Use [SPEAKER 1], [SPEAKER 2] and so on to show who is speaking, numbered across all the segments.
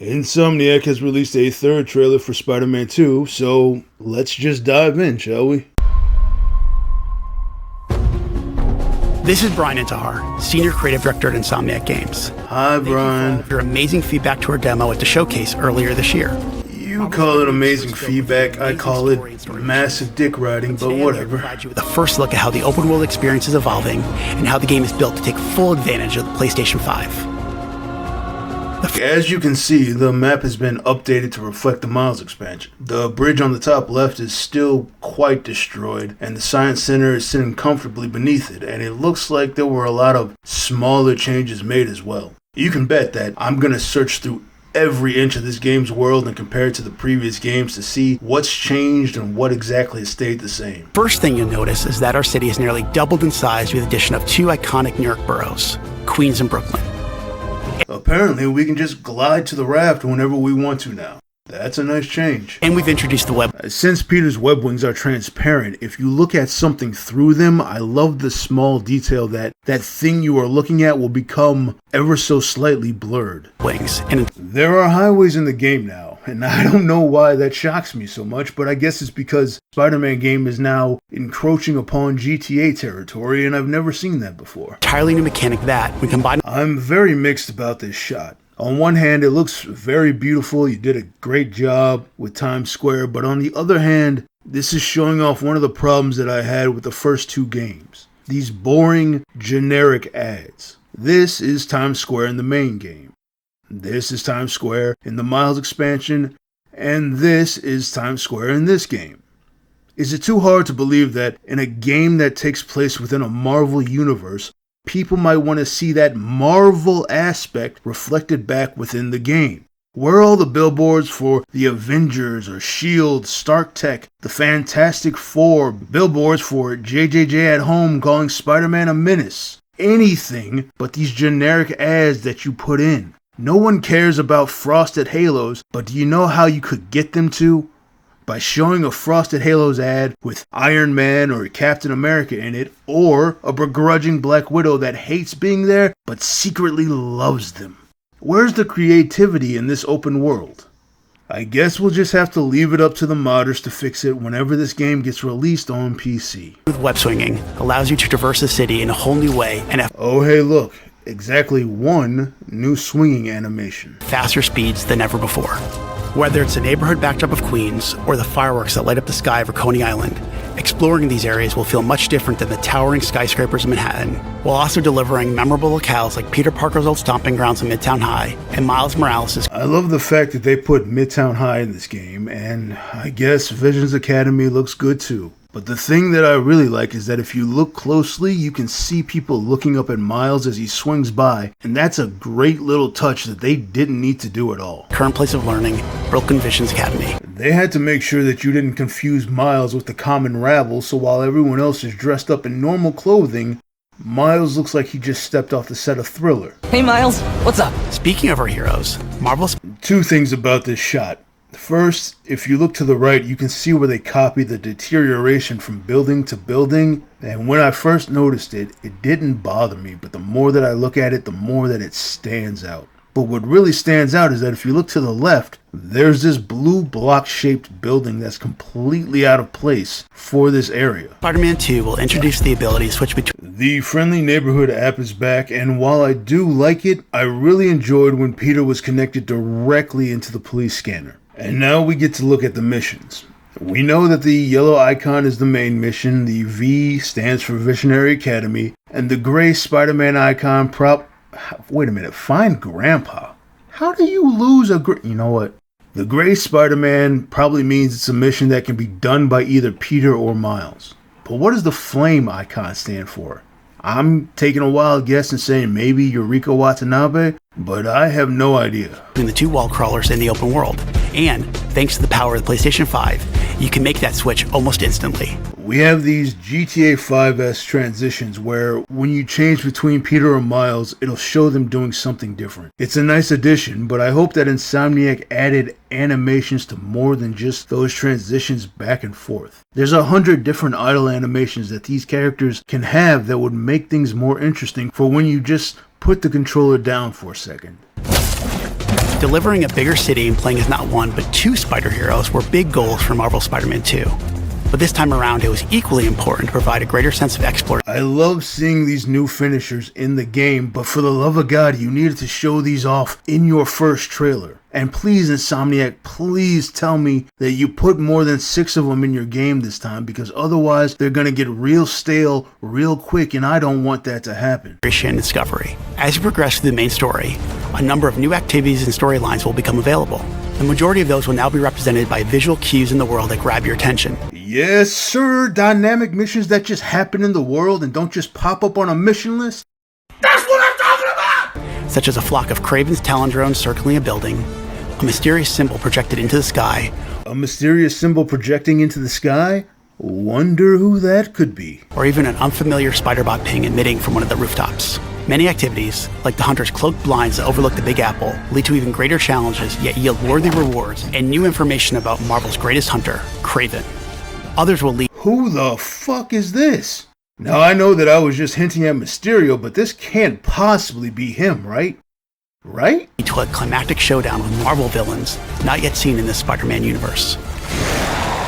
[SPEAKER 1] Insomniac has released a third trailer for Spider-Man 2, so let's just dive in, shall we?
[SPEAKER 2] This is Brian Intihar, Senior Creative Director at Insomniac Games.
[SPEAKER 1] Hi, Brian.
[SPEAKER 2] Thank you for all of your amazing feedback to our demo at the showcase earlier this year.
[SPEAKER 1] You call it amazing feedback, I call it massive dick riding, but whatever.
[SPEAKER 2] Provide you with a first look at how the open world experience is evolving and how the game is built to take full advantage of the PlayStation 5.
[SPEAKER 1] As you can see, the map has been updated to reflect the Miles expansion. The bridge on the top left is still quite destroyed, and the Science Center is sitting comfortably beneath it, and it looks like there were a lot of smaller changes made as well. You can bet that I'm going to search through every inch of this game's world and compare it to the previous games to see what's changed and what exactly has stayed the same.
[SPEAKER 2] First thing you'll notice is that our city has nearly doubled in size with the addition of two iconic New York boroughs, Queens and Brooklyn.
[SPEAKER 1] Apparently, we can just glide to the raft whenever we want to now. That's a nice change.
[SPEAKER 2] And we've introduced the web.
[SPEAKER 1] Since Peter's web wings are transparent, if you look at something through them, I love the small detail that that thing you are looking at will become ever so slightly blurred.
[SPEAKER 2] Wings. And
[SPEAKER 1] there are highways in the game now, and I don't know why that shocks me so much, but I guess it's because Spider-Man game is now encroaching upon GTA territory, and I've never seen that before.
[SPEAKER 2] Entirely new mechanic that, when combined...
[SPEAKER 1] I'm very mixed about this shot. On one hand, it looks very beautiful. You did a great job with Times Square. But on the other hand, this is showing off one of the problems that I had with the first two games. These boring, generic ads. This is Times Square in the main game. This is Times Square in the Miles expansion. And this is Times Square in this game. Is it too hard to believe that in a game that takes place within a Marvel universe, people might want to see that Marvel aspect reflected back within the game? Where are all the billboards for the Avengers or S.H.I.E.L.D., Stark Tech, the Fantastic Four, billboards for JJJ at home calling Spider-Man a menace? Anything but these generic ads that you put in. No one cares about frosted halos, but do you know how you could get them to? By showing a Frosted Halos ad with Iron Man or Captain America in it, or a begrudging Black Widow that hates being there but secretly loves them. Where's the creativity in this open world? I guess we'll just have to leave it up to the modders to fix it whenever this game gets released on PC.
[SPEAKER 2] With web swinging, allows you to traverse the city in a whole new way and have
[SPEAKER 1] oh hey look, exactly one new swinging animation.
[SPEAKER 2] Faster speeds than ever before. Whether it's the neighborhood backdrop of Queens or the fireworks that light up the sky over Coney Island, exploring these areas will feel much different than the towering skyscrapers of Manhattan, while also delivering memorable locales like Peter Parker's old stomping grounds in Midtown High and Miles Morales'.
[SPEAKER 1] I love the fact that they put Midtown High in this game, and I guess Vision's Academy looks good too. But the thing that I really like is that if you look closely, you can see people looking up at Miles as he swings by, and that's a great little touch that they didn't need to do at all.
[SPEAKER 2] Current place of learning, Brooklyn Vision's Academy.
[SPEAKER 1] They had to make sure that you didn't confuse Miles with the common rabble, so while everyone else is dressed up in normal clothing, Miles looks like he just stepped off the set of Thriller.
[SPEAKER 3] Hey Miles, what's up?
[SPEAKER 2] Speaking of our heroes, Marvel's...
[SPEAKER 1] Two things about this shot. First, if you look to the right, you can see where they copy the deterioration from building to building. And when I first noticed it, it didn't bother me. But the more that I look at it, the more that it stands out. But what really stands out is that if you look to the left, there's this blue block-shaped building that's completely out of place for this area.
[SPEAKER 2] Spider-Man 2 will introduce the ability to switch between...
[SPEAKER 1] The Friendly Neighborhood app is back, and while I do like it, I really enjoyed when Peter was connected directly into the police scanner. And now we get to look at the missions. We know that the yellow icon is the main mission, the V stands for Visionary Academy, and the gray Spider-Man icon wait a minute, find Grandpa. How do you lose you know what? The gray Spider-Man probably means it's a mission that can be done by either Peter or Miles. But what does the flame icon stand for? I'm taking a wild guess and saying maybe Eureka Watanabe, but I have no idea.
[SPEAKER 2] Between the two wall crawlers in the open world. And thanks to the power of the PlayStation 5, you can make that switch almost instantly.
[SPEAKER 1] We have these GTA 5S transitions where when you change between Peter or Miles, it'll show them doing something different. It's a nice addition, but I hope that Insomniac added animations to more than just those transitions back and forth. There's 100 different idle animations that these characters can have that would make things more interesting for when you just put the controller down for a second.
[SPEAKER 2] Delivering a bigger city and playing as not one, but two spider heroes were big goals for Marvel's Spider-Man 2. But this time around, it was equally important to provide a greater sense of exploration.
[SPEAKER 1] I love seeing these new finishers in the game, but for the love of God, you needed to show these off in your first trailer. And please, Insomniac, please tell me that you put more than 6 of them in your game this time, because otherwise they're going to get real stale real quick, and I don't want that to happen.
[SPEAKER 2] And discovery. As you progress through the main story, a number of new activities and storylines will become available. The majority of those will now be represented by visual cues in the world that grab your attention.
[SPEAKER 1] Yes, sir. Dynamic missions that just happen in the world and don't just pop up on a mission list. That's what I'm talking about!
[SPEAKER 2] Such as a flock of Kraven's Talon drones circling a building, a mysterious symbol projected into the sky.
[SPEAKER 1] A mysterious symbol projecting into the sky? Wonder who that could be.
[SPEAKER 2] Or even an unfamiliar spider-bot ping emitting from one of the rooftops. Many activities, like the hunter's cloaked blinds that overlook the Big Apple, lead to even greater challenges, yet yield worthy rewards and new information about Marvel's greatest hunter, Kraven. Others will lead.
[SPEAKER 1] Who the fuck is this? Now I know that I was just hinting at Mysterio, but this can't possibly be him, right? Right?
[SPEAKER 2] To a climactic showdown with Marvel villains not yet seen in this Spider-Man universe.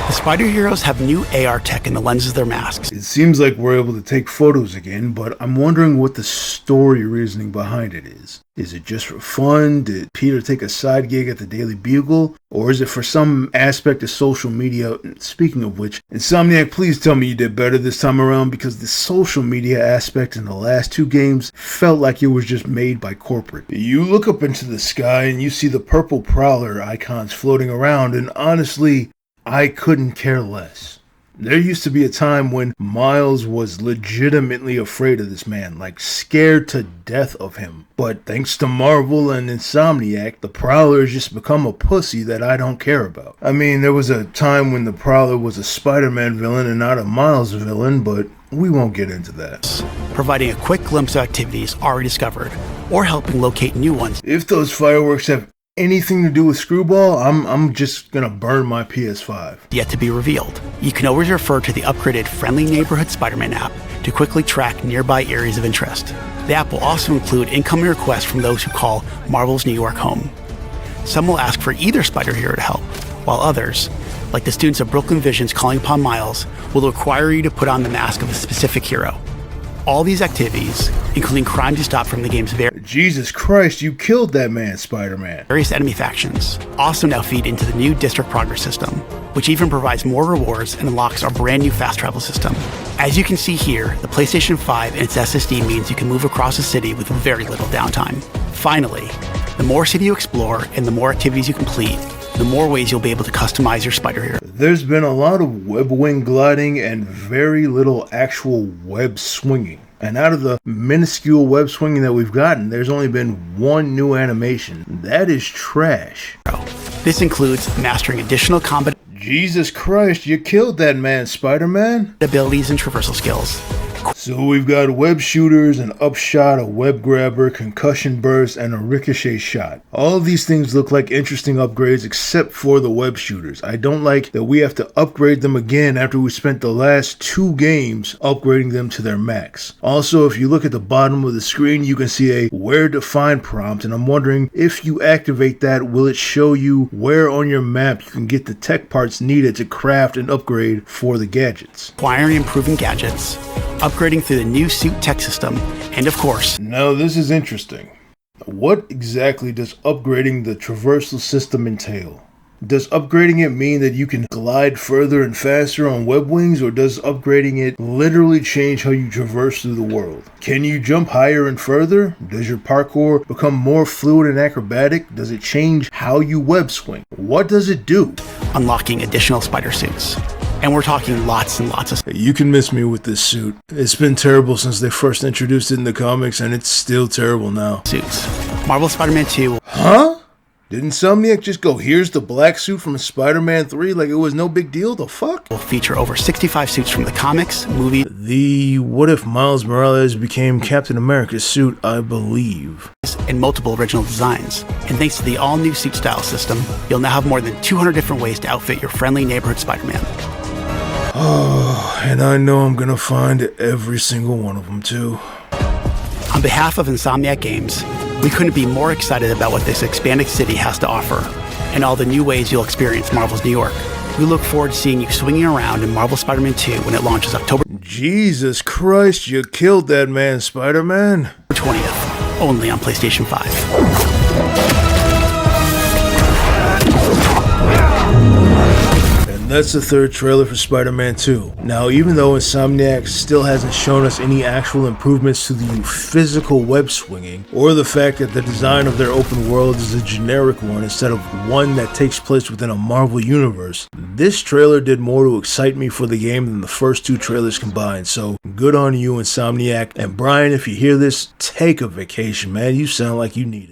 [SPEAKER 2] The spider heroes have new AR tech in the lenses of their masks.
[SPEAKER 1] It seems like we're able to take photos again, but I'm wondering what the story reasoning behind it is. Is it just for fun? Did Peter take a side gig at the Daily Bugle? Or is it for some aspect of social media? Speaking of which, Insomniac, please tell me you did better this time around, because the social media aspect in the last 2 games felt like it was just made by corporate. You look up into the sky and you see the purple Prowler icons floating around, and honestly, I couldn't care less. There used to be a time when Miles was legitimately afraid of this man, like scared to death of him. But thanks to Marvel and Insomniac, the Prowler has just become a pussy that I don't care about. I mean, there was a time when the Prowler was a Spider-Man villain and not a Miles villain, but we won't get into that.
[SPEAKER 2] Providing a quick glimpse of activities already discovered, or helping locate new ones.
[SPEAKER 1] If those fireworks have anything to do with Screwball, I'm just gonna burn my PS5.
[SPEAKER 2] Yet to be revealed. You can always refer to the upgraded Friendly Neighborhood Spider-Man app to quickly track nearby areas of interest. The app will also include incoming requests from those who call Marvel's New York home. Some will ask for either spider hero to help, while others, like the students of Brooklyn Visions calling upon Miles, will require you to put on the mask of a specific hero. All these activities, including crimes you stop from the game's
[SPEAKER 1] Jesus Christ, you killed that man, Spider-Man.
[SPEAKER 2] Various enemy factions, also now feed into the new District Progress system, which even provides more rewards and unlocks our brand new fast travel system. As you can see here, the PlayStation 5 and its SSD means you can move across the city with very little downtime. Finally, the more city you explore and the more activities you complete, the more ways you'll be able to customize your spider hero.
[SPEAKER 1] There's been a lot of web wing gliding and very little actual web swinging. And out of the minuscule web swinging that we've gotten, there's only been 1 new animation. That is trash.
[SPEAKER 2] This includes mastering additional combat
[SPEAKER 1] Jesus Christ, you killed that man, Spider-Man.
[SPEAKER 2] abilities and traversal skills.
[SPEAKER 1] So we've got web shooters, an upshot, a web grabber, concussion burst, and a ricochet shot. All of these things look like interesting upgrades except for the web shooters. I don't like that we have to upgrade them again after we spent the last 2 games upgrading them to their max. Also, if you look at the bottom of the screen, you can see a where to find prompt, and I'm wondering if you activate that, will it show you where on your map you can get the tech parts needed to craft and upgrade for the gadgets.
[SPEAKER 2] Acquiring and improving gadgets, upgrading through the new suit tech system, and of course,
[SPEAKER 1] now this is interesting. What exactly does upgrading the traversal system entail? Does upgrading it mean that you can glide further and faster on web wings, or does upgrading it literally change how you traverse through the world? Can you jump higher and further? Does your parkour become more fluid and acrobatic? Does it change how you web swing? What does it do?
[SPEAKER 2] Unlocking additional spider suits. And we're talking lots and lots of
[SPEAKER 1] You can miss me with this suit. It's been terrible since they first introduced it in the comics, and it's still terrible now.
[SPEAKER 2] suits. Marvel Spider-Man 2.
[SPEAKER 1] Huh? Did Insomniac just go, here's the black suit from Spider-Man 3 like it was no big deal? The fuck?
[SPEAKER 2] Will feature over 65 suits from the comics, movies,
[SPEAKER 1] The what if Miles Morales became Captain America's suit, I believe.
[SPEAKER 2] and multiple original designs. And thanks to the all-new suit style system, you'll now have more than 200 different ways to outfit your friendly neighborhood Spider-Man.
[SPEAKER 1] Oh, and I know I'm gonna find every single one of them too.
[SPEAKER 2] On behalf of Insomniac Games, We couldn't be more excited about what this expanded city has to offer and all the new ways you'll experience Marvel's New York. We look forward to seeing you swinging around in Marvel Spider-Man 2 when it launches October
[SPEAKER 1] Jesus Christ, you killed that man, Spider-Man.
[SPEAKER 2] 20th, only on PlayStation 5.
[SPEAKER 1] That's the third trailer for Spider-Man 2. Now, even though Insomniac still hasn't shown us any actual improvements to the physical web swinging, or the fact that the design of their open world is a generic one instead of one that takes place within a Marvel universe, this trailer did more to excite me for the game than the first two trailers combined, so good on you, Insomniac. And Brian, if you hear this, take a vacation, man. You sound like you need it.